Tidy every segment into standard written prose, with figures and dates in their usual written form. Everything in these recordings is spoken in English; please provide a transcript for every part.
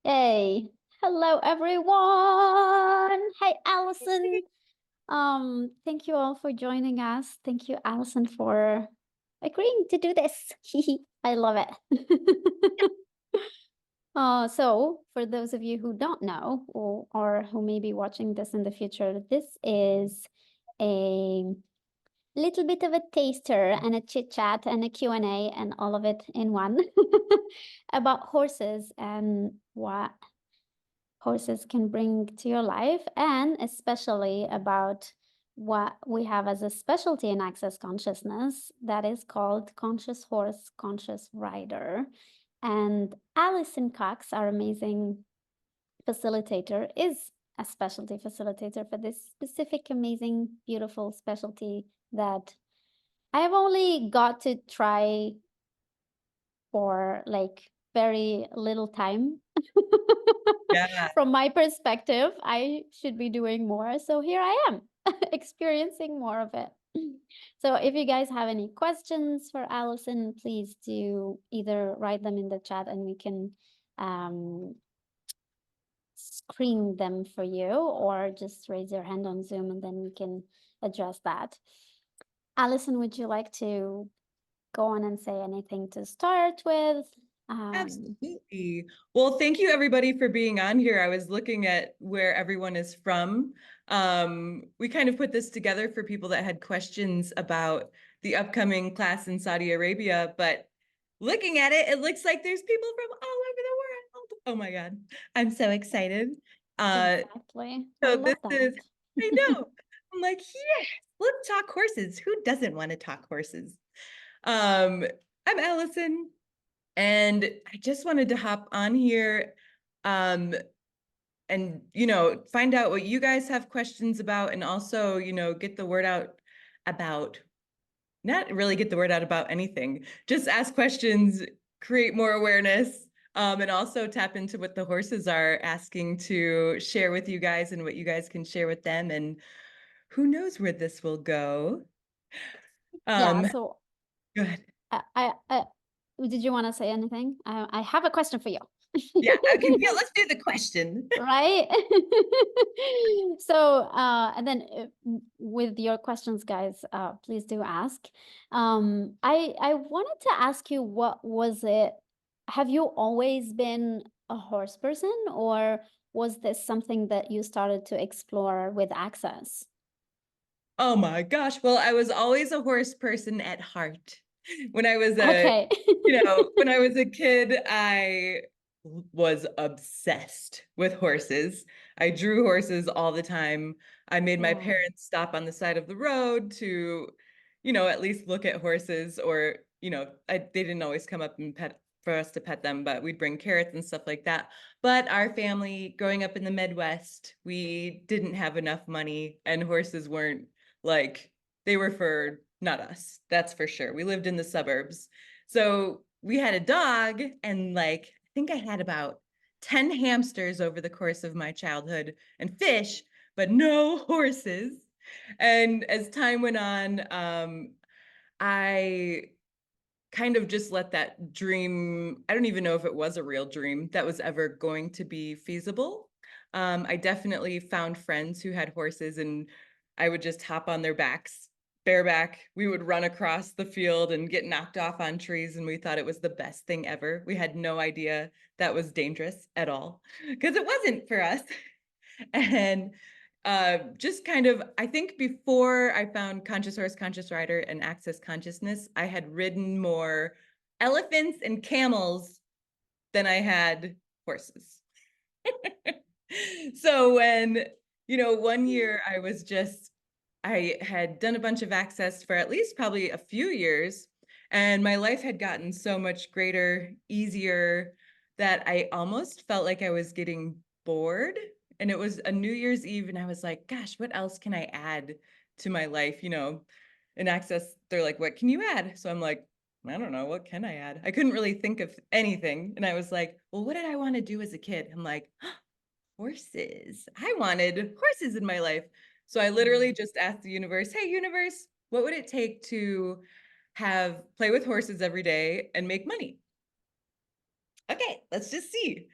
Hey, hello everyone. Hey, Alison. Thank you all for joining us. Thank you, Alison, for agreeing to do this. I love it. So for those of you who don't know or who may be watching this in the future, this is a little bit of a taster and a chit chat and a Q&A and all of it in one about horses and what horses can bring to your life, and especially about what we have as a specialty in Access Consciousness that is called Conscious Horse, Conscious Rider. And Alison Cox, our amazing facilitator, is a specialty facilitator for this specific, amazing, beautiful specialty that I have only got to try for like very little time. Yeah. From my perspective, I should be doing more. So here I am, experiencing more of it. So if you guys have any questions for Alison, please do either write them in the chat and we can screen them for you, or just raise your hand on Zoom and then we can address that. Alison, would you like to go on and say anything to start with? Absolutely. Well, thank you everybody for being on here. I was looking at where everyone is from. We kind of put this together for people that had questions about the upcoming class in Saudi Arabia, but looking at it, it looks like there's people from all over the world. Oh my God. I'm so excited. Exactly. I So love this is, that. I know. I'm like, yes, let's talk horses. Who doesn't want to talk horses? Um, I'm Allison. And I just wanted to hop on here and, find out what you guys have questions about, and also, get the word out about, not really get the word out about anything, just ask questions, create more awareness, and also tap into what the horses are asking to share with you guys and what you guys can share with them. And who knows where this will go. Yeah, Um, so Go ahead. I did you want to say anything? I have a question for you. Yeah, okay, yeah, let's do the question. Right? So, and then with your questions, guys, please do ask. I wanted to ask you, what was it? Have you always been a horse person, or was this something that you started to explore with Access? Oh my gosh. Well, I was always a horse person at heart. When I was Okay. when I was a kid, I was obsessed with horses. I drew horses all the time. I made my Wow. parents stop on the side of the road to, at least look at horses, or, they didn't always come up and pet for us to pet them, but we'd bring carrots and stuff like that. But our family, growing up in the Midwest, we didn't have enough money, and horses weren't like, they were for not us, that's for sure. We lived in the suburbs. So we had a dog, and like, I think I had about 10 hamsters over the course of my childhood, and fish, but no horses. And as time went on, I kind of just let that dream, I don't even know if it was a real dream that was ever going to be feasible. I definitely found friends who had horses, and I would just hop on their backs, bareback. We would run across the field and get knocked off on trees, and we thought it was the best thing ever. We had no idea that was dangerous at all, because it wasn't for us. And just kind of, I think before I found Conscious Horse, Conscious Rider, and Access Consciousness, I had ridden more elephants and camels than I had horses. So when, one year I had done a bunch of access for at least probably a few years, and my life had gotten so much greater, easier, that I almost felt like I was getting bored. And it was a New Year's Eve, and I was like, gosh, what else can I add to my life? In access, they're like, what can you add? So I'm like, I don't know, what can I add? I couldn't really think of anything. And I was like, well, what did I want to do as a kid? I'm like, horses. I wanted horses in my life. So I literally just asked the universe, hey, universe, what would it take to play with horses every day and make money? Okay, let's just see.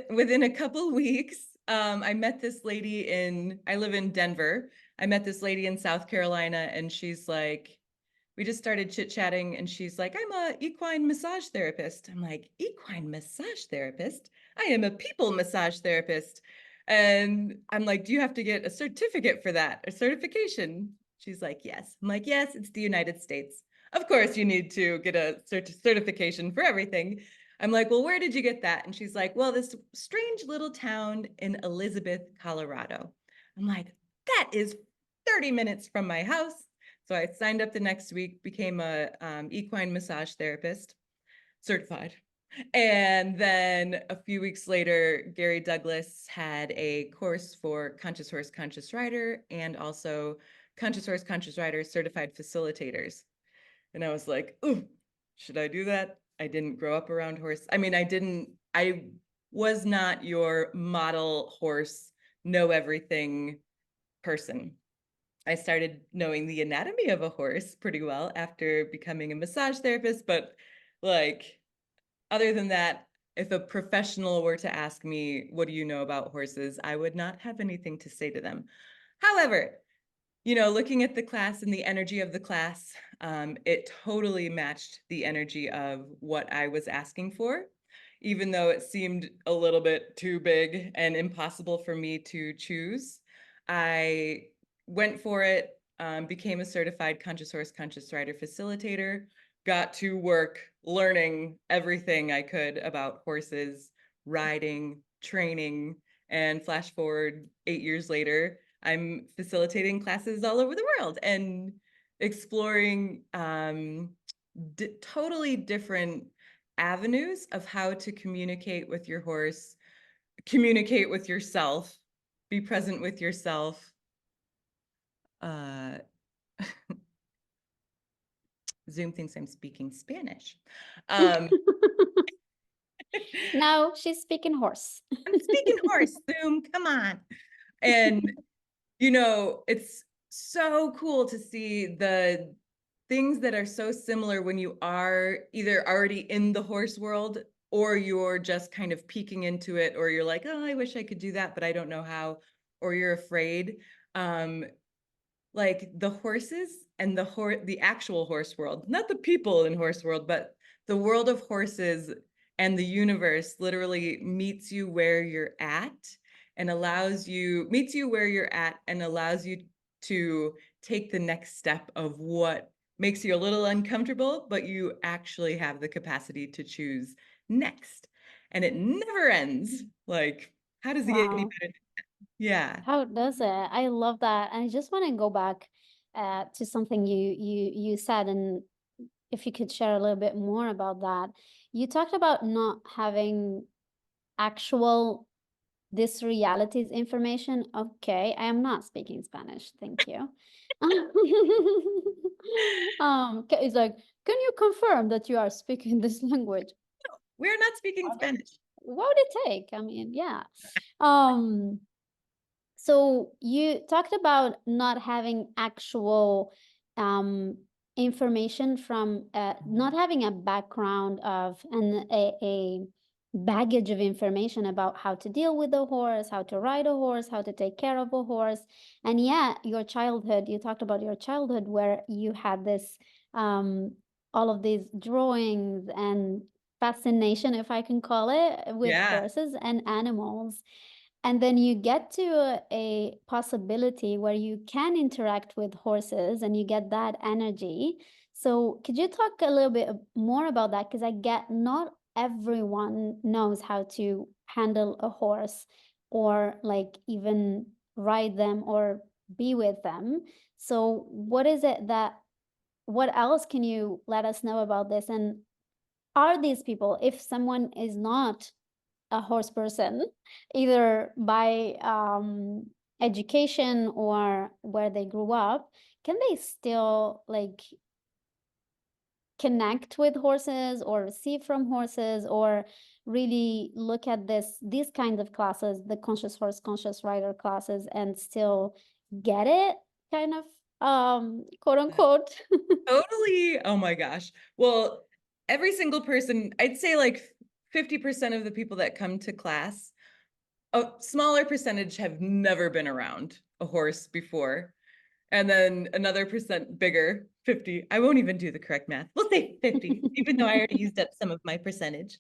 Within a couple weeks, I met this lady I live in Denver. I met this lady in South Carolina, and she's like, we just started chit-chatting, and she's like, I'm a equine massage therapist. I'm like, equine massage therapist? I am a people massage therapist. And I'm like, do you have to get a certificate for that, a certification? She's like, yes. I'm like, yes, it's the United States. Of course, you need to get a certification for everything. I'm like, well, where did you get that? And she's like, well, this strange little town in Elizabeth, Colorado. I'm like, that is 30 minutes from my house. So I signed up the next week, became a equine massage therapist, certified. And then a few weeks later, Gary Douglas had a course for Conscious Horse, Conscious Rider, and also Conscious Horse, Conscious Rider certified facilitators. And I was like, ooh, should I do that? I didn't grow up around horse. I mean, I was not your model horse, know everything person. I started knowing the anatomy of a horse pretty well after becoming a massage therapist. But like, other than that, if a professional were to ask me, what do you know about horses? I would not have anything to say to them. However, looking at the class and the energy of the class, it totally matched the energy of what I was asking for, even though it seemed a little bit too big and impossible for me to choose. I went for it, became a certified Conscious Horse, Conscious Rider facilitator, got to work learning everything I could about horses, riding, training, and flash forward 8 years later, I'm facilitating classes all over the world and exploring totally different avenues of how to communicate with your horse, communicate with yourself, be present with yourself. Zoom thinks I'm speaking Spanish. No, she's speaking horse. I'm speaking horse, Zoom, come on. And it's so cool to see the things that are so similar when you are either already in the horse world or you're just kind of peeking into it, or you're like, oh, I wish I could do that, but I don't know how, or you're afraid. Like the horses and the actual horse world, not the people in horse world, but the world of horses and the universe literally meets you where you're at and meets you where you're at and allows you to take the next step of what makes you a little uncomfortable, but you actually have the capacity to choose next. And it never ends. Like, how does it get any Wow. better? Yeah. How does it? I love that. And I just want to go back to something you said, and if you could share a little bit more about that. You talked about not having actual this reality's information. Okay, I am not speaking Spanish. Thank you. It's like, can you confirm that you are speaking this language? We're not speaking Spanish. What would it take? I mean, yeah. So you talked about not having actual information from not having a background of a baggage of information about how to deal with a horse, how to ride a horse, how to take care of a horse. And yeah, your childhood, you talked about your childhood where you had this all of these drawings and fascination, if I can call it, with Yeah. horses and animals. And then you get to a possibility where you can interact with horses and you get that energy. So could you talk a little bit more about that? Because I get not everyone knows how to handle a horse or like even ride them or be with them. So what is it what else can you let us know about this? And are these people, if someone is not a horse person, either by education or where they grew up, can they still like connect with horses or receive from horses or really look at these kinds of classes, the conscious horse, conscious rider classes, and still get it, kind of quote unquote? Totally. Oh my gosh. Well, every single person, I'd say like 50% of the people that come to class, a smaller percentage have never been around a horse before. And then another percent bigger, 50. I won't even do the correct math. We'll say 50, even though I already used up some of my percentage.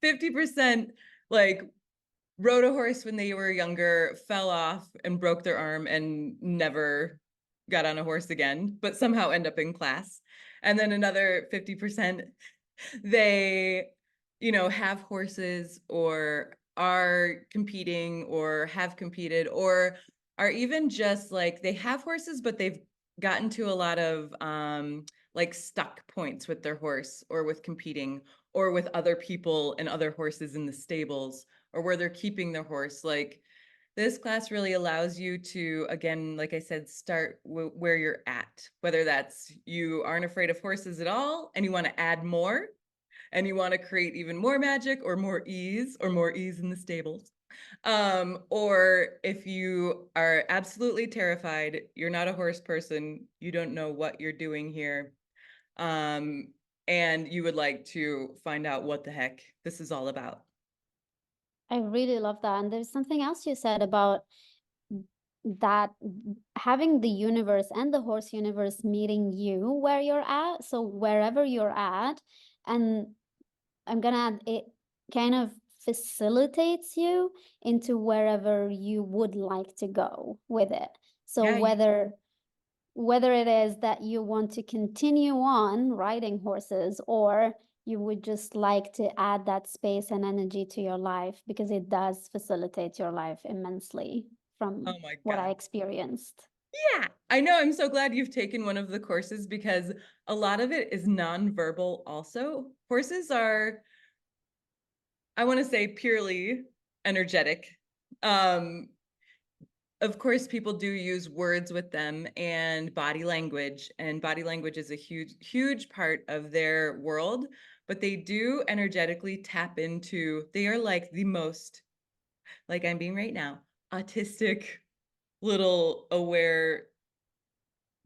50% like rode a horse when they were younger, fell off and broke their arm and never got on a horse again, but somehow end up in class. And then another 50%, they, have horses or are competing or have competed or are even just like they have horses, but they've gotten to a lot of like stuck points with their horse or with competing or with other people and other horses in the stables or where they're keeping their horse. Like this class really allows you to, again, like I said, start where you're at, whether that's you aren't afraid of horses at all and you want to add more and you want to create even more magic or more ease in the stables. Or if you are absolutely terrified, you're not a horse person, you don't know what you're doing here, and you would like to find out what the heck this is all about. I really love that. And there's something else you said about that having the universe and the horse universe meeting you where you're at. So wherever you're at, and I'm gonna add, it kind of facilitates you into wherever you would like to go with it. So Yeah, whether it is that you want to continue on riding horses or you would just like to add that space and energy to your life, because it does facilitate your life immensely from oh my what I God. experienced. Yeah, I know. I'm so glad you've taken one of the courses because a lot of it is nonverbal also. Horses are, I want to say, purely energetic. Um, of course, people do use words with them and body language is a huge, huge part of their world, but they do energetically tap into, they are like the most, like I'm being right now, autistic little aware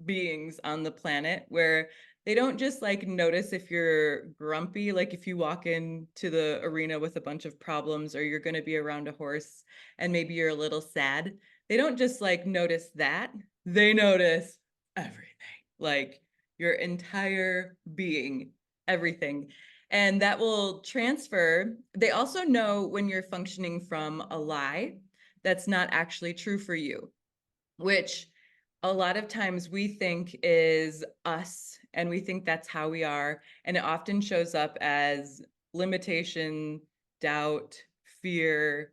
beings on the planet where they don't just like notice if you're grumpy, like if you walk into the arena with a bunch of problems or you're going to be around a horse and maybe you're a little sad. They don't just like notice that. They notice everything, like your entire being, everything. And that will transfer. They also know when you're functioning from a lie that's not actually true for you, which a lot of times we think is us and we think that's how we are. And it often shows up as limitation, doubt, fear,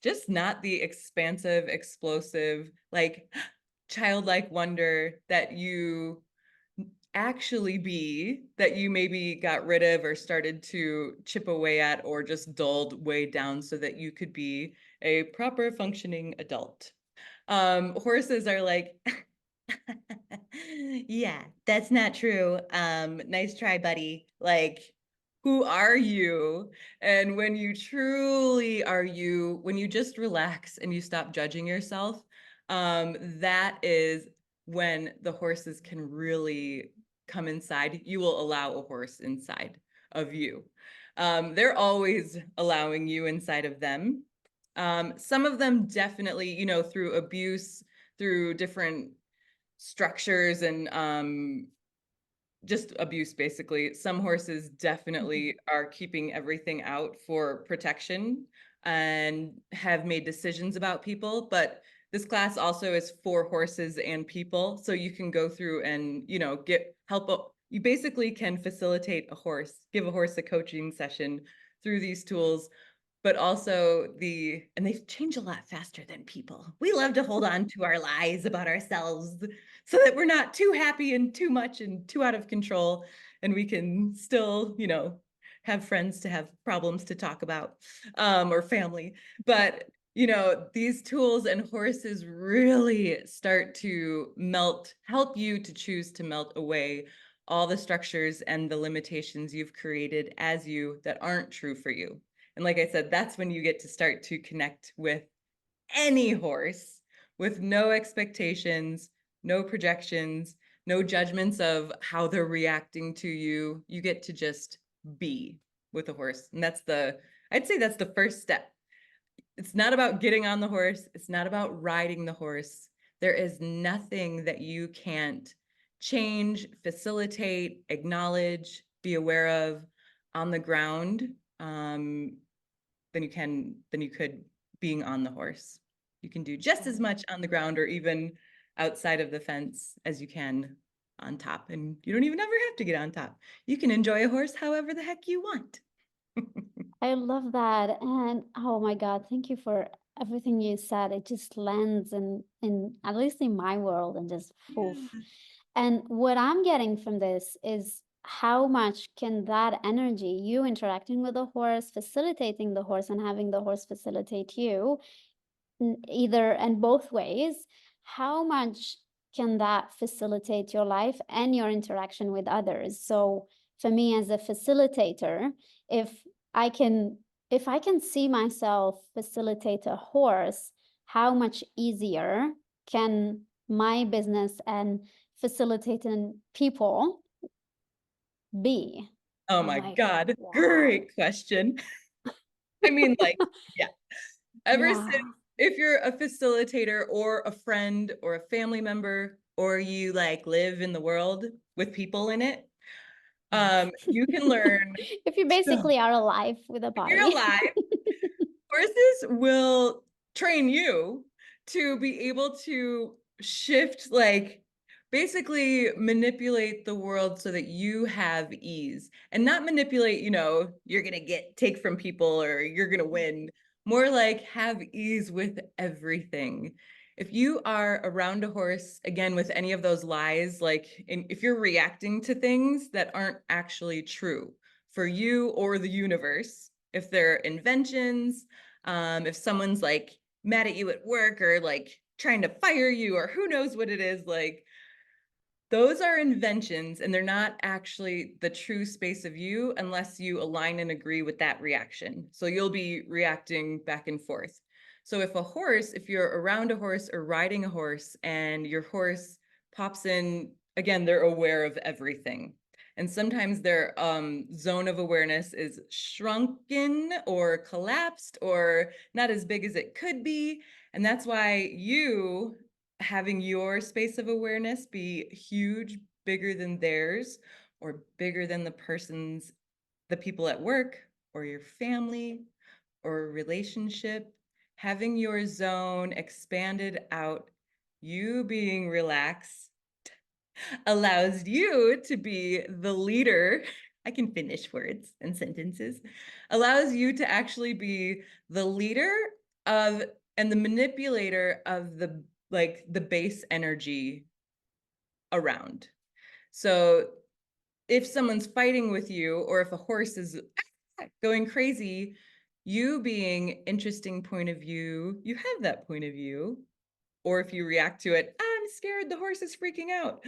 just not the expansive, explosive, like childlike wonder that you actually be, that you maybe got rid of or started to chip away at or just dulled way down so that you could be a proper functioning adult. Horses are like, yeah, that's not true. Nice try, buddy. Like, who are you? And when you truly are you, when you just relax and you stop judging yourself, that is when the horses can really come inside. You will allow a horse inside of you. They're always allowing you inside of them. Some of them definitely, through abuse, through different structures and just abuse, basically. Some horses definitely are keeping everything out for protection and have made decisions about people. But this class also is for horses and people. So you can go through and, get help. You basically can facilitate a horse, give a horse a coaching session through these tools, but also and they change a lot faster than people. We love to hold on to our lies about ourselves so that we're not too happy and too much and too out of control, and we can still, have friends to have problems to talk about, or family. But, these tools and horses really start to help you to choose to melt away all the structures and the limitations you've created as you that aren't true for you. And like I said, that's when you get to start to connect with any horse with no expectations, no projections, no judgments of how they're reacting to you. You get to just be. with a horse. And I'd say that's the first step. It's not about getting on the horse. It's not about riding the horse. There is nothing that you can't change, facilitate, acknowledge, be aware of on the ground than you could being on the horse. You can do just as much on the ground or even outside of the fence as you can on top. And you don't even ever have to get on top. You can enjoy a horse however the heck you want. I love that. And oh my God, thank you for everything you said. It just lands in at least in my world and just poof. Yeah. And what I'm getting from this is how much can that energy, you interacting with the horse, facilitating the horse, and having the horse facilitate you, either and both ways, how much can that facilitate your life and your interaction with others? So for me as a facilitator, if I can see myself facilitate a horse, how much easier can my business and facilitating people be? Oh I'm my like, God, wow. great question. I mean, like, yeah, ever since, Yeah. if you're a facilitator or a friend or a family member, or you like live in the world with people in it, you can learn. If you basically are alive with a If you're body. alive, horses will train you to be able to shift, like basically manipulate the world so that you have ease and not manipulate, you're going to take from people or you're going to win. More like have ease with everything. If you are around a horse, again, with any of those lies, if you're reacting to things that aren't actually true for you or the universe, if they're inventions, if someone's like mad at you at work or like trying to fire you or who knows what it is, like those are inventions and they're not actually the true space of you unless you align and agree with that reaction. So you'll be reacting back and forth. So if you're around a horse or riding a horse and your horse pops in, again, they're aware of everything. And sometimes their zone of awareness is shrunken or collapsed or not as big as it could be. And that's why you having your space of awareness be huge, bigger than theirs, or bigger than the people at work, or your family, or a relationship, having your zone expanded out, you being relaxed, allows you to be the leader. I can finish words and sentences. Allows you to actually be the leader of and the manipulator of the base energy around. So if someone's fighting with you or if a horse is going crazy, you being interesting point of view, you have that point of view. Or if you react to it, I'm scared, the horse is freaking out.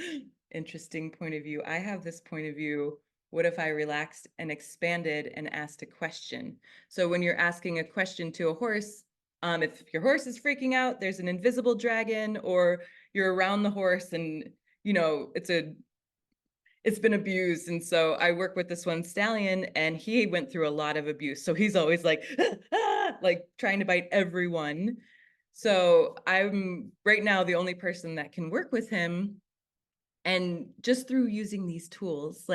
Interesting point of view. I have this point of view. What if I relaxed and expanded and asked a question? So when you're asking a question to a horse, if your horse is freaking out, there's an invisible dragon, or you're around the horse and it's been abused. And so I work with this one stallion and he went through a lot of abuse. So he's always like, like trying to bite everyone. So I'm right now the only person that can work with him. And just through using these tools,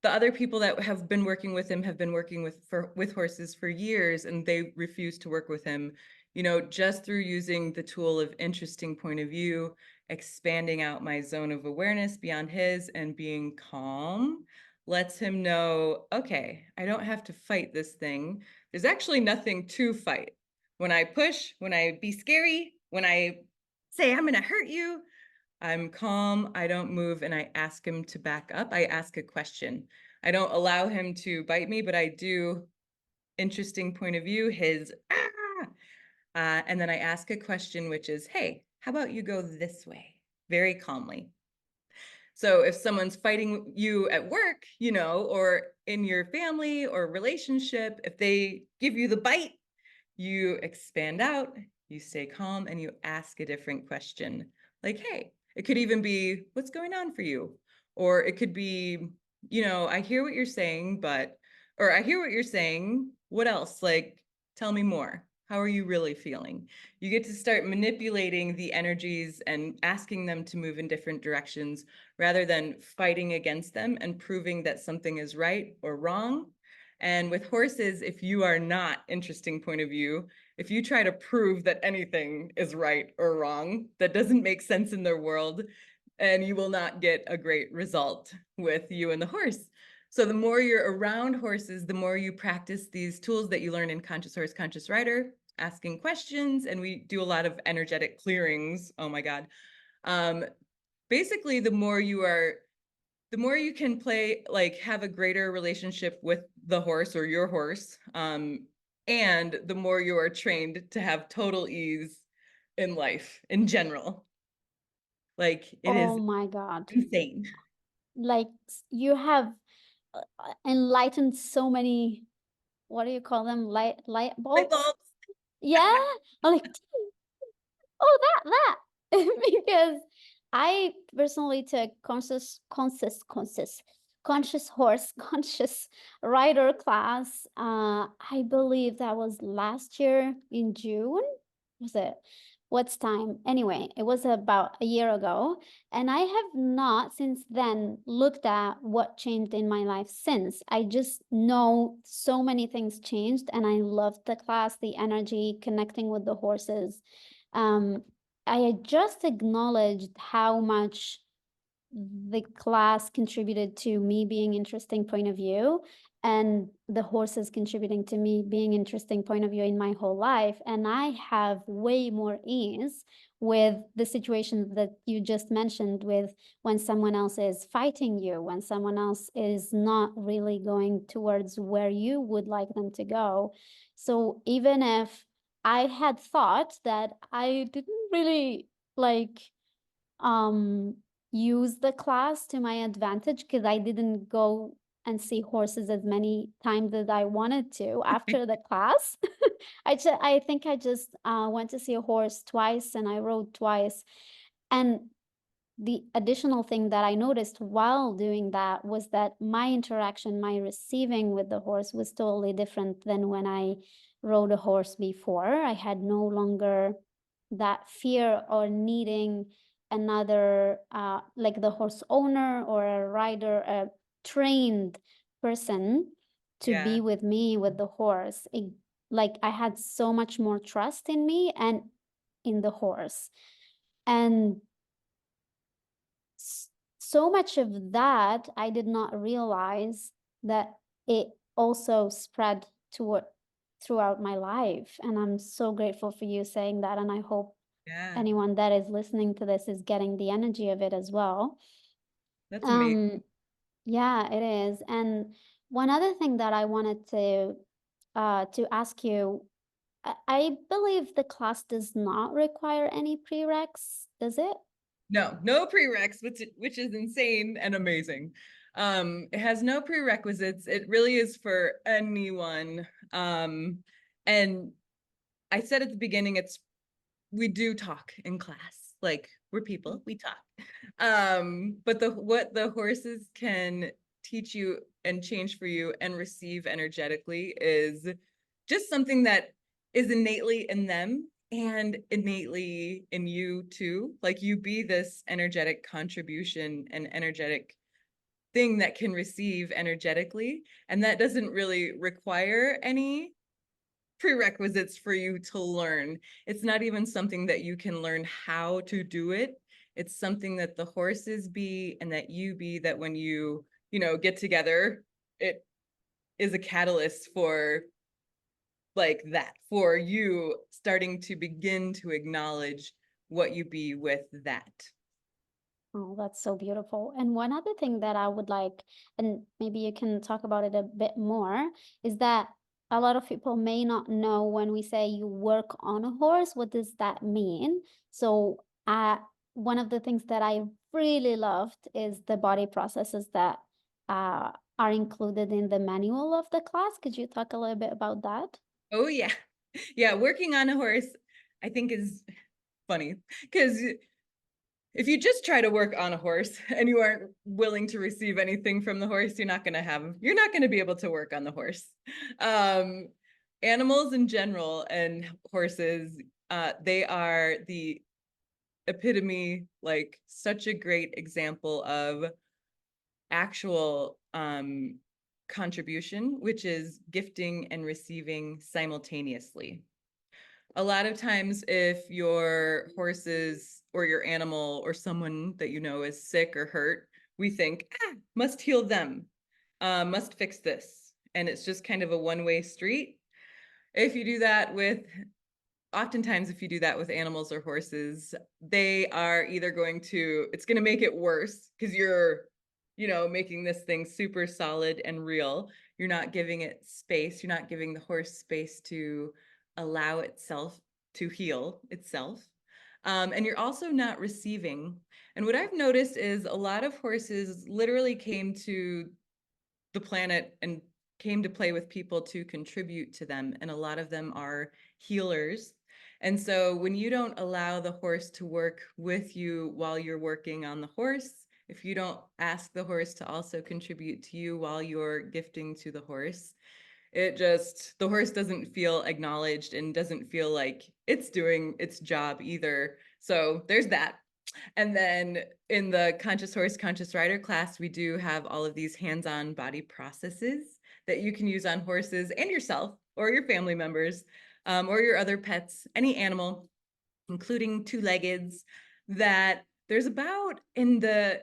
the other people that have been working with him have been working with horses for years and they refuse to work with him, just through using the tool of interesting point of view, expanding out my zone of awareness beyond his and being calm lets him know, okay, I don't have to fight this thing. There's actually nothing to fight. When I push, when I be scary, when I say I'm going to hurt you, I'm calm, I don't move, and I ask him to back up. I ask a question. I don't allow him to bite me, but I do, interesting point of view, and then I ask a question, which is, hey, how about you go this way? Very calmly. So if someone's fighting you at work, or in your family or relationship, if they give you the bite, you expand out, you stay calm, and you ask a different question. Like, hey, it could even be, what's going on for you? Or it could be, I hear what you're saying, or I hear what you're saying. What else? Like, tell me more. How are you really feeling? You get to start manipulating the energies and asking them to move in different directions rather than fighting against them and proving that something is right or wrong. And with horses, if you are not interesting point of view, if you try to prove that anything is right or wrong, that doesn't make sense in their world, and you will not get a great result with you and the horse. So the more you're around horses, the more you practice these tools that you learn in Conscious Horse, Conscious Rider, asking questions, and we do a lot of energetic clearings. Oh my God. Um, Basically, the more you can play, like have a greater relationship with the horse or your horse, and the more you are trained to have total ease in life in general. Like it Oh is my God. insane. Like you have enlightened so many, what do you call them? Light Light bulbs? bulbs. Yeah. I'm like, oh, that. Because I personally took conscious horse, conscious rider class. I believe that was last year in June. Was it? What's time? Anyway, it was about a year ago. And I have not since then looked at what changed in my life since. I just know so many things changed, and I loved the class, the energy, connecting with the horses. Um, I had just acknowledged how much the class contributed to me being interesting point of view, and the horses contributing to me being interesting point of view in my whole life. And I have way more ease with the situation that you just mentioned, with when someone else is fighting you, when someone else is not really going towards where you would like them to go. So even if I had thought that I didn't really like um use the class to my advantage, because I didn't go and see horses as many times as I wanted to after the class. I think I just went to see a horse twice and I rode twice. And the additional thing that I noticed while doing that was that my interaction, my receiving with the horse was totally different than when I rode a horse before. I had no longer that fear or needing another, like the horse owner or a rider, a trained person to Yeah. be with me with the horse. Like I had so much more trust in me and in the horse. And so much of that I did not realize that it also spread toward throughout my life. And I'm so grateful for you saying that, and I hope Yeah. anyone that is listening to this is getting the energy of it as well. That's amazing. um yeah, it is. And one other thing that I wanted to ask you, I believe the class does not require any prereqs, does it? No, no prereqs, which is insane and amazing. It has no prerequisites. It really is for anyone. And I said at the beginning, we do talk in class. Like we're people, we talk. But what the horses can teach you and change for you and receive energetically is just something that is innately in them and innately in you too. Like you be this energetic contribution and energetic thing that can receive energetically. And that doesn't really require any prerequisites for you to learn. It's not even something that you can learn how to do it. It's something that the horses be and that you be, that when get together, it is a catalyst for like that, for you starting to begin to acknowledge what you be with that. Oh, that's so beautiful. And one other thing that I would like, and maybe you can talk about it a bit more, is that a lot of people may not know when we say you work on a horse, what does that mean? So, one of the things that I really loved is the body processes that are included in the manual of the class. Could you talk a little bit about that? Oh yeah. Yeah, working on a horse I think is funny because if you just try to work on a horse and you aren't willing to receive anything from the horse, you're not going to be able to work on the horse. Animals in general and horses, they are the epitome, like such a great example of actual contribution, which is gifting and receiving simultaneously. A lot of times, if your horses or your animal or someone that you know is sick or hurt, we think, must heal them, must fix this. And it's just kind of a one-way street. If you do that with Oftentimes, if you do that with animals or horses, they are either it's going to make it worse because you're, making this thing super solid and real. You're not giving it space. You're not giving the horse space to allow itself to heal itself. And you're also not receiving. And what I've noticed is a lot of horses literally came to the planet and came to play with people to contribute to them. And a lot of them are healers. And so when you don't allow the horse to work with you while you're working on the horse, if you don't ask the horse to also contribute to you while you're gifting to the horse, the horse doesn't feel acknowledged and doesn't feel like it's doing its job either. So there's that. And then in the Conscious Horse, Conscious Rider class, we do have all of these hands-on body processes that you can use on horses and yourself or your family members or your other pets, any animal, including two-leggeds, that there's about in the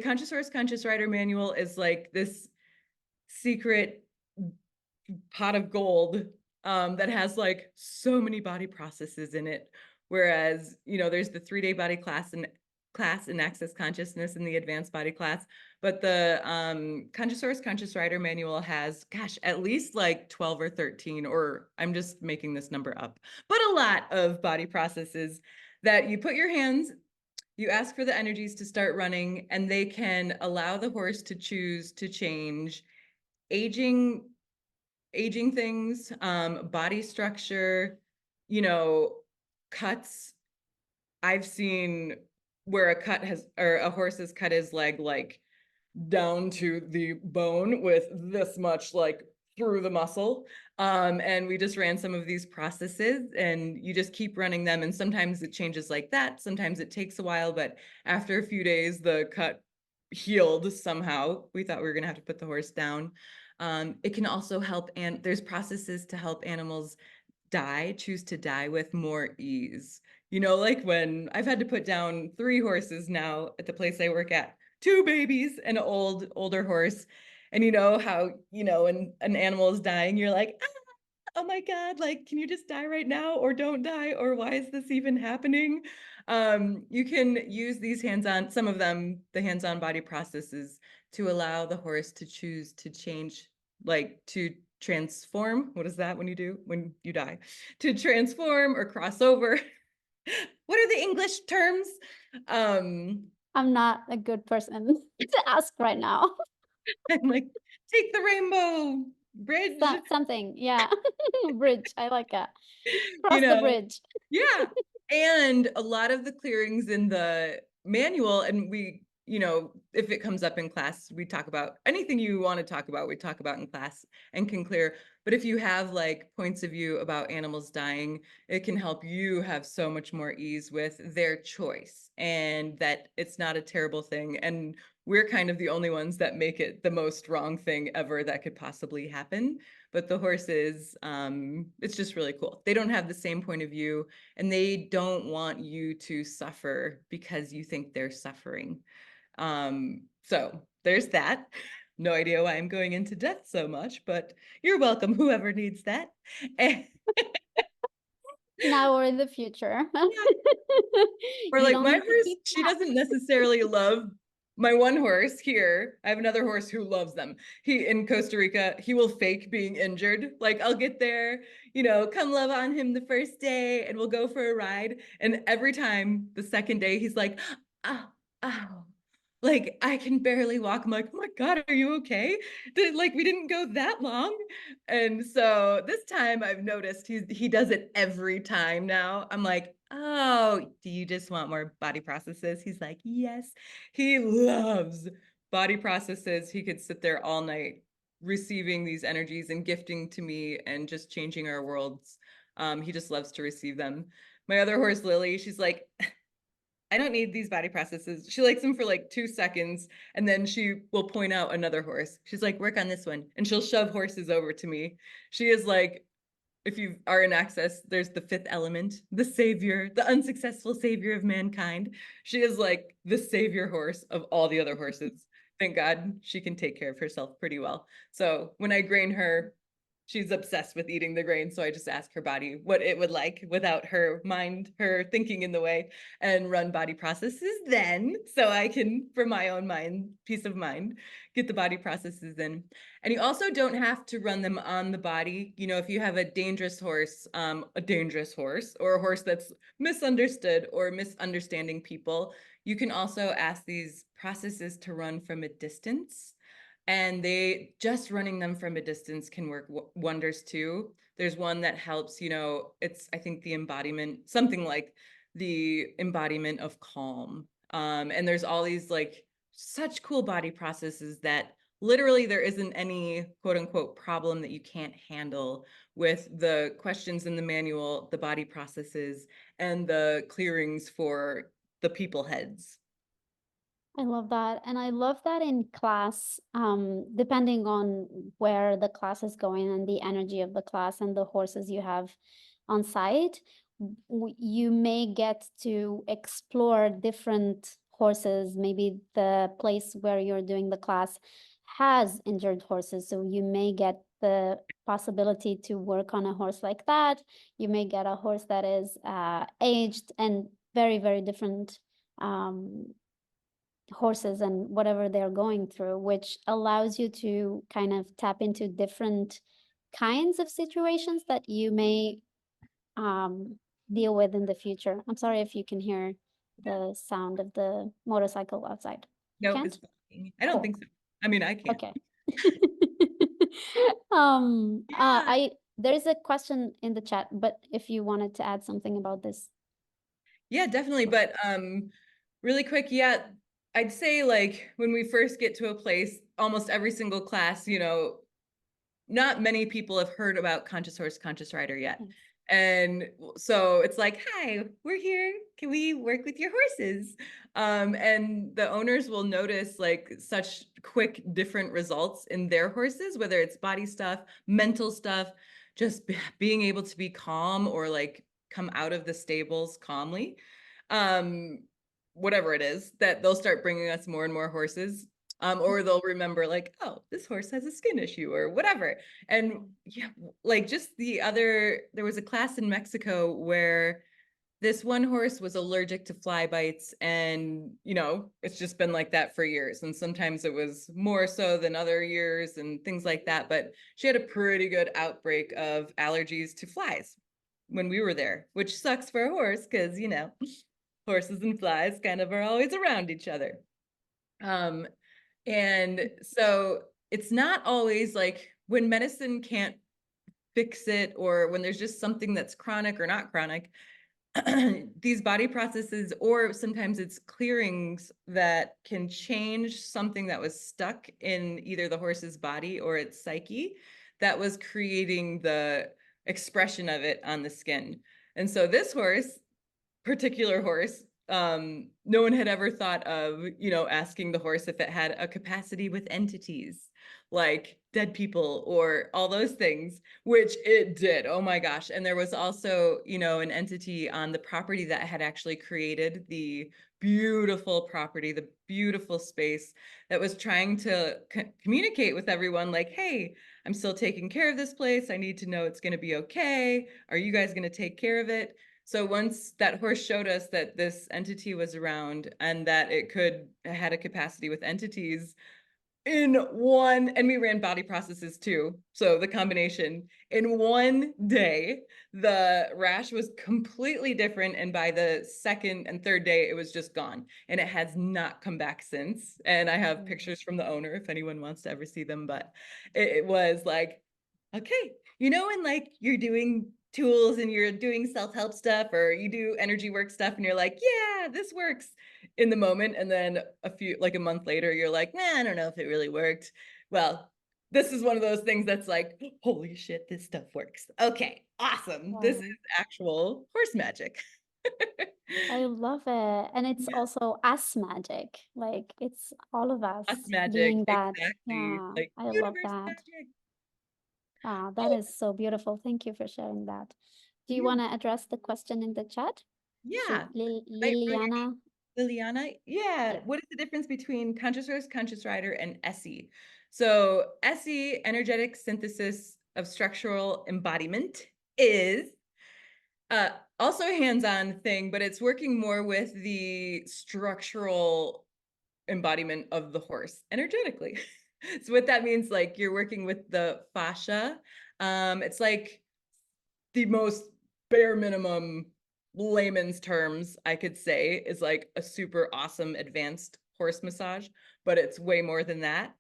Conscious Horse, Conscious Rider manual is like this secret pot of gold that has like so many body processes in it. Whereas, there's the 3-day body class and Access Consciousness in the advanced body class. But the Conscious Horse, Conscious Rider manual has, at least like 12 or 13, or I'm just making this number up, but a lot of body processes that you put your hands, you ask for the energies to start running, and they can allow the horse to choose to change aging things, body structure, cuts. I've seen where a horse has cut his leg like down to the bone with this much like through the muscle. And we just ran some of these processes and you just keep running them. And sometimes it changes like that. Sometimes it takes a while, but after a few days, the cut healed somehow. We thought we were going to have to put the horse down. It can also help, and there's processes to help animals choose to die with more ease. Like when I've had to put down 3 horses now at the place I work at, 2 babies and an older horse. And how, when an animal is dying, you're like, oh my God, like, can you just die right now or don't die? Or why is this even happening? You can use these some of them, the hands-on body processes, to allow the horse to choose to change, like to transform. What is that when you die? To transform or cross over. What are the English terms? I'm not a good person to ask right now. I'm like, take the rainbow bridge. Something, yeah. Bridge, I like that. Cross the bridge. Yeah. And a lot of the clearings in the manual, and we, if it comes up in class, we talk about anything you want to talk about, we talk about in class and can clear. But if you have like points of view about animals dying, it can help you have so much more ease with their choice and that it's not a terrible thing. And we're kind of the only ones that make it the most wrong thing ever that could possibly happen. But the horses, it's just really cool. They don't have the same point of view and they don't want you to suffer because you think they're suffering. So there's that. No idea why I'm going into depth so much, but you're welcome, whoever needs that. Now or in the future. Or like my horse, she doesn't necessarily love my one horse here. I have another horse who loves them. In Costa Rica, he will fake being injured. Like I'll get there, come love on him the first day and we'll go for a ride. And every time the second day, he's like, oh, like I can barely walk. I'm like, oh my God, are you okay? We didn't go that long. And so this time I've noticed he does it every time now. I'm like, oh, do you just want more body processes? He's like, yes. He loves body processes. He could sit there all night receiving these energies and gifting to me and just changing our worlds. He just loves to receive them. My other horse, Lily, she's like, I don't need these body processes. She likes them for like 2 seconds, and then she will point out another horse. She's like, work on this one. And she'll shove horses over to me. She is like, if you are in access, there's the fifth element, the savior, the unsuccessful savior of mankind. She is like the savior horse of all the other horses. Thank God she can take care of herself pretty well. So when I grain her, she's obsessed with eating the grain. So I just ask her body what it would like without her mind, her thinking in the way, and run body processes then. So I can, for my own mind, peace of mind, get the body processes in. And you also don't have to run them on the body. You know, if you have a dangerous horse or a horse that's misunderstood or misunderstanding people, you can also ask these processes to run from a distance. And they just running them from a distance can work wonders too. There's one that helps, you know, it's, I think the embodiment, something like the embodiment of calm. And there's all these like such cool body processes that literally there isn't any quote unquote problem that you can't handle with the questions in the manual, the body processes, and the clearings for the people heads. I love that. And I love that in class, depending on where the class is going and the energy of the class and the horses you have on site, you may get to explore different horses. Maybe the place where you're doing the class has injured horses, so you may get the possibility to work on a horse like that. You may get a horse that is aged and very, very different horses and whatever they're going through, which allows you to kind of tap into different kinds of situations that you may deal with in the future. I'm sorry if you can hear the sound of the motorcycle outside. You No, it's can't? fine. I don't Cool. think so. I mean, I can't. Okay. Yeah. I there's a question in the chat, but if you wanted to add something about this. Yeah, definitely. But really quick, yeah, I'd say like when we first get to a place, almost every single class, you know, not many people have heard about Conscious Horse, Conscious Rider yet. Yes. And so it's like, hi, we're here. Can we work with your horses? And the owners will notice like such quick different results in their horses, whether it's body stuff, mental stuff, just being able to be calm or like come out of the stables calmly. Um, Whatever it is, that they'll start bringing us more and more horses. Or they'll remember like, oh, this horse has a skin issue or whatever. And yeah, like just there was a class in Mexico where this one horse was allergic to fly bites, and you know, it's just been like that for years. And sometimes it was more so than other years and things like that. But she had a pretty good outbreak of allergies to flies when we were there, which sucks for a horse because, you know, horses and flies kind of are always around each other. And so it's not always like when medicine can't fix it or when there's just something that's chronic or not chronic, these body processes, or sometimes it's clearings that can change something that was stuck in either the horse's body or its psyche that was creating the expression of it on the skin. And so this particular horse, no one had ever thought of, you know, asking the horse if it had a capacity with entities like dead people or all those things, which it did. Oh my gosh. And there was also, you know, an entity on the property that had actually created the beautiful property, the beautiful space, that was trying to communicate with everyone like, hey, I'm still taking care of this place. I need to know it's going to be okay. Are you guys going to take care of it? So once that horse showed us that this entity was around and that it had a capacity with entities in one, and we ran body processes too. So the combination in one day, the rash was completely different. And by the second and third day, it was just gone. And it has not come back since. And I have pictures from the owner if anyone wants to ever see them. But it was like, okay, you know, when like you're doing tools and you're doing self-help stuff or you do energy work stuff and you're like, yeah, this works in the moment. And then a month later, you're like, nah, I don't know if it really worked. Well, this is one of those things that's like, holy shit, this stuff works. Okay, awesome. This is Wow. actual horse magic. I love it. And it's Yeah, also us magic. Like it's all of us us magic, being that. exactly. Yeah, Like I love universe that. magic. Ah, that Oh, is so beautiful. Thank you for sharing that. Do you yeah. want to address the question in the chat? Yeah. Right. Liliana? Liliana, yeah. Yeah. What is the difference between conscious horse, conscious rider, and SE? So SE, energetic synthesis of structural embodiment, is uh, also a hands-on thing, but it's working more with the structural embodiment of the horse energetically. So what that means, like you're working with the fascia. It's like the most bare minimum layman's terms I could say is like a super awesome advanced horse massage, but it's way more than that.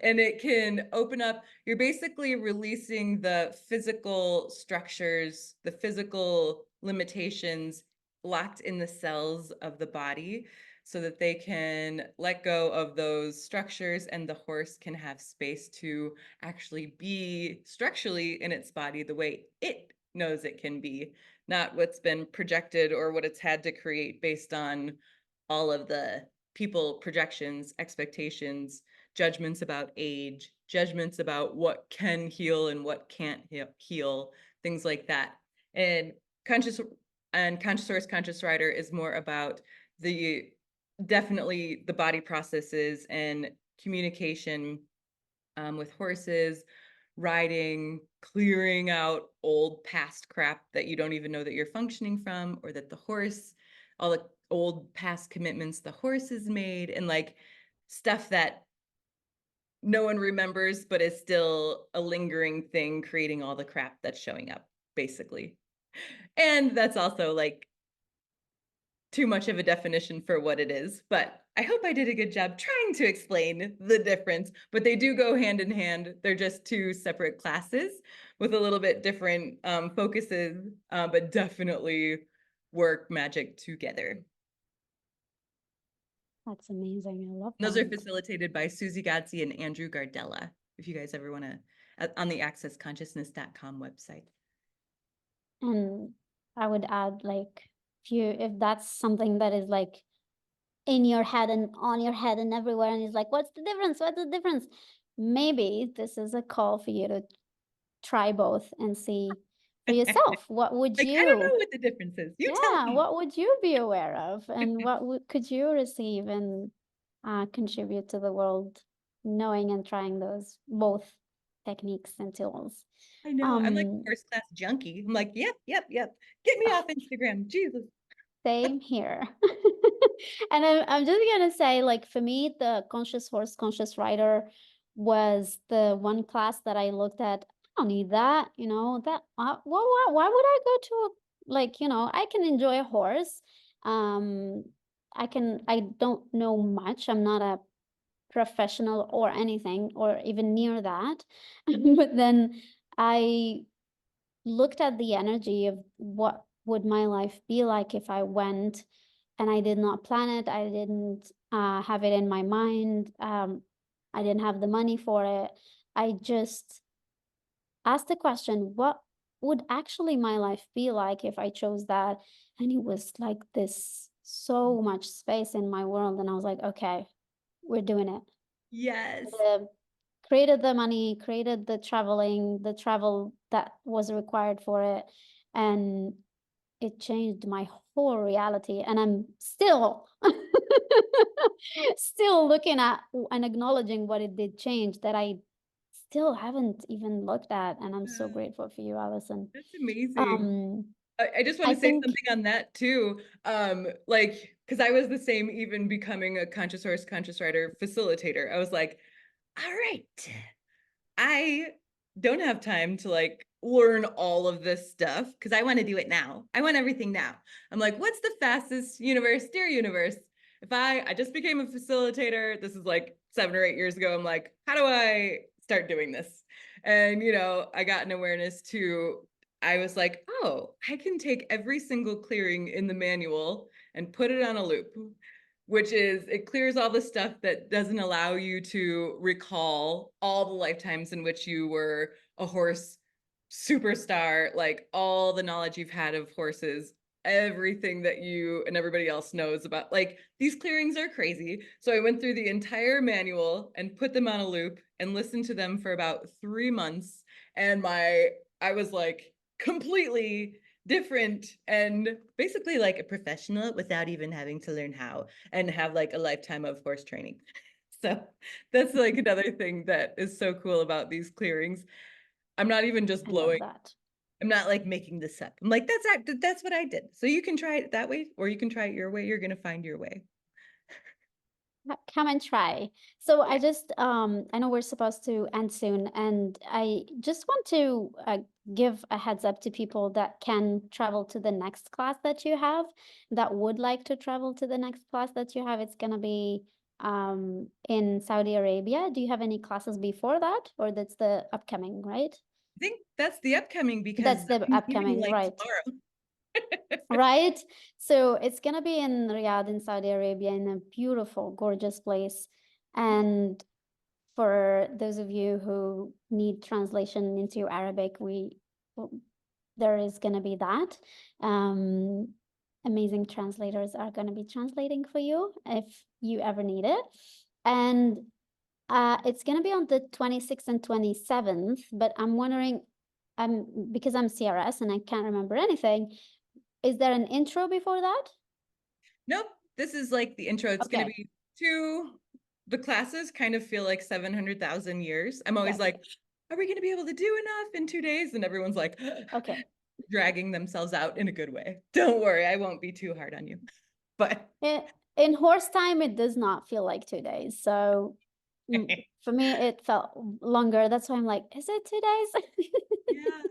And it can open up, you're basically releasing the physical structures, the physical limitations locked in the cells of the body so that they can let go of those structures and the horse can have space to actually be structurally in its body the way it knows it can be, not what's been projected or what it's had to create based on all of the people projections, expectations, judgments about age, judgments about what can heal and what can't heal, things like that. And conscious horse, conscious rider is more about the definitely the body processes and communication with horses, riding, clearing out old past crap that you don't even know that you're functioning from, or that the horse, all the old past commitments the horse has made, and like stuff that no one remembers, but is still a lingering thing, creating all the crap that's showing up, basically. And that's also like too much of a definition for what it is, but I hope I did a good job trying to explain the difference, but they do go hand in hand. They're just two separate classes with a little bit different focuses, but definitely work magic together. That's amazing. I love Those are that. facilitated by Susie Godsey and Andrew Gardella, if you guys ever want to, on the accessconsciousness.com website. And I would add, like, if that's something that is like in your head and on your head and everywhere, and it's like, what's the difference? What's the difference? Maybe this is a call for you to try both and see for yourself. What would Like, I don't know you, what the difference is. You tell yeah, me. what would you be aware of, and what could you receive and contribute to the world, knowing and trying those both techniques and tools. I know. I'm like Um, first class junkie. I'm like, yep, yep, yep. Get me off Instagram. Jesus. Same here. And I'm just gonna say, like, for me, the conscious horse, conscious rider was the one class that I looked at. I don't need that, that, why would I go to, like, I can enjoy a horse. Um, I don't know much. I'm not a professional or anything, or even near that. But then I looked at the energy of what would my life be like if I went, and I did not plan it. I didn't have it in my mind. I didn't have the money for it. I just asked the question, what would actually my life be like if I chose that? And it was like this so much space in my world. And I was like, okay, we're doing it. Yes. Created the money, created the travel that was required for it. And it changed my whole reality. And I'm still, still looking at and acknowledging what it did change that I still haven't even looked at. And I'm so grateful for you, Alison. That's amazing. Um, I just want I to say think, something on that too. Like, because I was the same, even becoming a conscious horse, conscious rider facilitator. I was like, all right, I don't have time to like learn all of this stuff because I want to do it now. I want everything now. I'm like, what's the fastest universe, dear universe? If I just became a facilitator, this is like 7 or 8 years ago. I'm like, how do I start doing this? And I got an awareness to I was like, oh, I can take every single clearing in the manual and put it on a loop, which is it clears all the stuff that doesn't allow you to recall all the lifetimes in which you were a horse superstar, like all the knowledge you've had of horses, everything that you and everybody else knows about. Like these clearings are crazy. So I went through the entire manual and put them on a loop and listened to them for about 3 months. And I was like completely different and basically like a professional without even having to learn how and have like a lifetime of horse training. So that's like another thing that is so cool about these clearings. I'm not even just I love blowing. that. I'm not like making this up. I'm like, that's what I did. So you can try it that way, or you can try it your way. You're gonna find your way. Come and try. So Yeah. I know we're supposed to end soon, and I just want to give a heads up to people that can travel to the next class that you have, that would like to travel to the next class that you have. It's gonna be in Saudi Arabia. Do you have any classes before that, or that's the upcoming, right? I think that's the upcoming because That's the I'm leaving upcoming, like right? tomorrow. Right? So it's gonna be in Riyadh in Saudi Arabia, in a beautiful, gorgeous place. And for those of you who need translation into Arabic, there is gonna be that. Amazing translators are gonna be translating for you if you ever need it. And it's gonna be on the 26th and 27th, but I'm wondering, because I'm CRS and I can't remember anything, is there an intro before that? Nope, this is like the intro. It's gonna Okay, be the classes kind of feel like 700,000 years. I'm always gotcha. like, are we gonna be able to do enough in 2 days? And everyone's like Okay. dragging themselves out in a good way. Don't worry, I won't be too hard on you. But In horse time, it does not feel like 2 days. So for me, it felt longer. That's why I'm like, is it 2 days? yeah.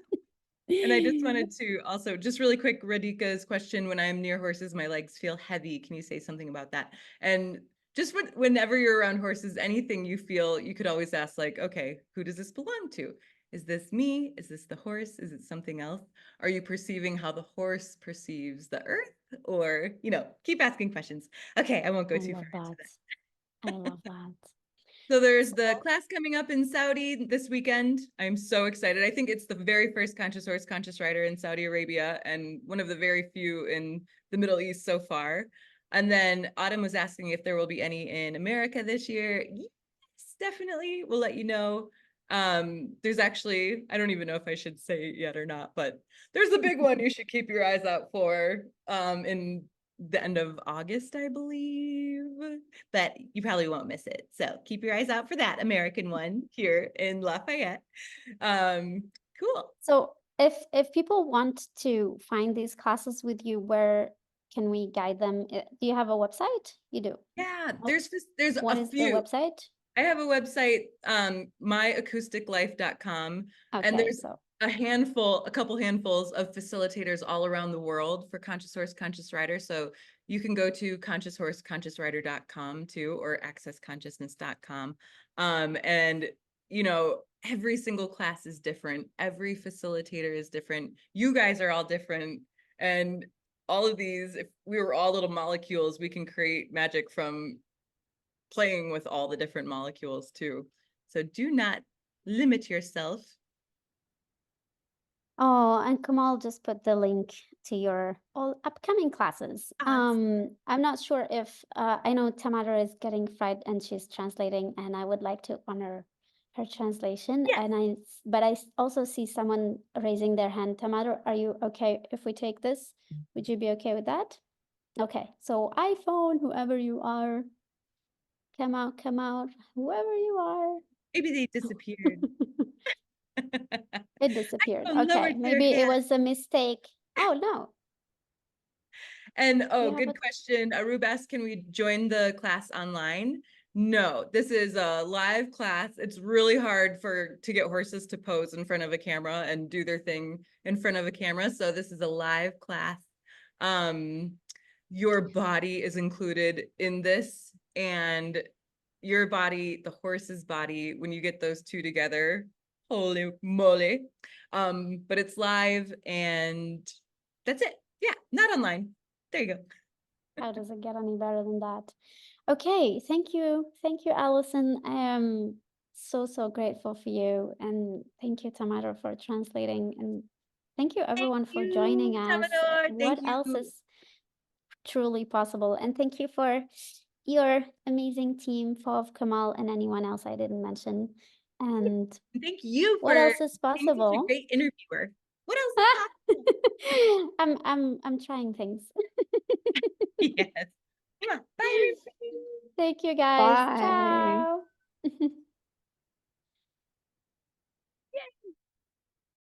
And I just wanted to also, just really quick, Radhika's question, when I'm near horses, my legs feel heavy. Can you say something about that? And just whenever you're around horses, anything you feel, you could always ask like, okay, who does this belong to? Is this me? Is this the horse? Is it something else? Are you perceiving how the horse perceives the earth? Or, keep asking questions. Okay, I won't go I too far love into that. that. I love that. So there's the So, class coming up in Saudi this weekend. I'm so excited. I think it's the very first conscious horse, conscious rider in Saudi Arabia and one of the very few in the Middle East so far. And then Autumn was asking if there will be any in America this year. Yes, definitely. We'll let you know. There's actually, I don't even know if I should say it yet or not, but there's a big one you should keep your eyes out for in the end of August, I believe, but you probably won't miss it. So keep your eyes out for that American one here in Lafayette. Cool. so if people want to find these classes with you, where can we guide them? Do you have a website? You do. Yeah, Oh, there's what a is the few. website? I have a website, myacousticlife.com, and Okay, there's so a couple handfuls of facilitators all around the world for Conscious Horse, Conscious Rider. So you can go to conscioushorse, too, or accessconsciousness.com. And every single class is different. Every facilitator is different. You guys are all different. And all of these, if we were all little molecules, we can create magic from playing with all the different molecules too. So do not limit yourself. oh, and Kamal just put the link to your all upcoming classes. I'm not sure if I know Tamara is getting fried and she's translating, and I would like to honor her translation. Yes. And but I also see someone raising their hand. Tamara, are you okay if we take this? Would you be okay with that? Okay, so iPhone, whoever you are, come out, whoever you are. Maybe they disappeared. It disappeared. Okay, Lowered their maybe it head. was a mistake. Oh no. And Do oh, you have good a question. Arubas, can we join the class online? No, this is a live class. It's really hard to get horses to pose in front of a camera and do their thing in front of a camera. So this is a live class. Your body is included in this, and your body, the horse's body, when you get those two together, holy moly, But it's live and that's it. Yeah, not online. There you go. How does it get any better than that? Okay, thank you. Thank you, Alison. I am so grateful for you. And thank you, Tamara, for translating. And thank you, everyone, for joining us. Tamador. What Thank you. else is truly possible? And thank you for your amazing team, Fov, Kamal, and anyone else I didn't mention. And thank you what for else is being such a possible? great interviewer. What else is possible? I'm trying things. Yes. Yeah. Bye, everybody. Thank you, guys. Bye. Ciao.